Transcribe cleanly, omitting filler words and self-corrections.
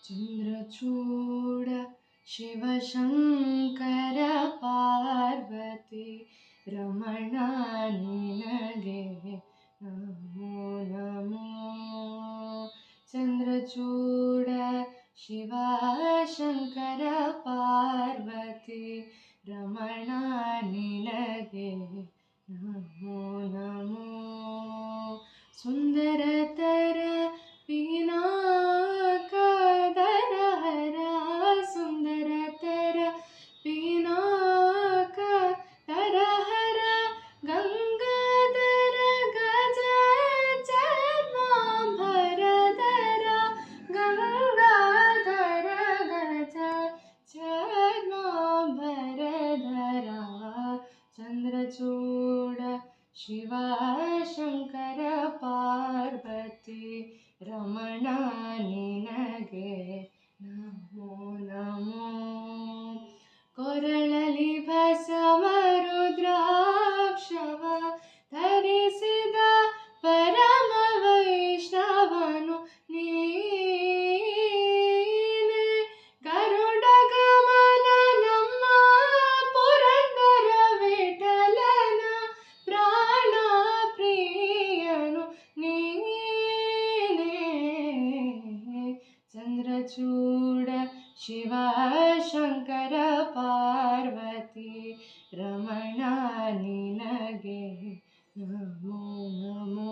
ಚಂದ್ರಚೂಡ ಶಿವಶಂಕರ ಪಾರ್ವತಿ ರಮಣ ನಿನಗೆ ನಮೋ ನಮೋ. ಚಂದ್ರಚೂಡ ಶಿವಶಂಕರ ಪಾರ್ವತಿ ರಮಣ ನಿನಗೆ ನಮೋ ನಮೋ. ಸುಂದರತರ ಪಿನಾಕದರ ಹರ ಸುಂದರತರ ಪಿನಾಕದರ ಹರ ಗಂಗಾಧರ ಗಜ ಚರ್ಮಾಂಬರಧರ ಗಂಗಾಧರ ಗಜ ಚರ್ಮಾಂಬರಧರ. ಚಂದ್ರಚೂಡ ಶಿವಶಂಕರ ಪಾರ್ವತಿ ರಮಣ ನಿನಗೆ ನಮೋ ನಮೋ. ಕೊರಳಲಿ ಭಸ್ಮ ರುದ್ರಾಕ್ಷವ ಧರಿಸಿದ ಪರಮ ವೈಷ್ಣವನು ನೀನೆ. ಗರುಡ ಗಮನ ನಮ್ಮ ಪುರಂದರ ವಿಠಲನ ಪ್ರಾಣ ಪ್ರಿಯನು ನೀನೆ. ಚಂದ್ರಚೂಡ ಶಿವಶಂಕರ ಪಾರ್ವತಿ ರಮಣ ನಿನಗೆ ನಮೋ ನಮೋ.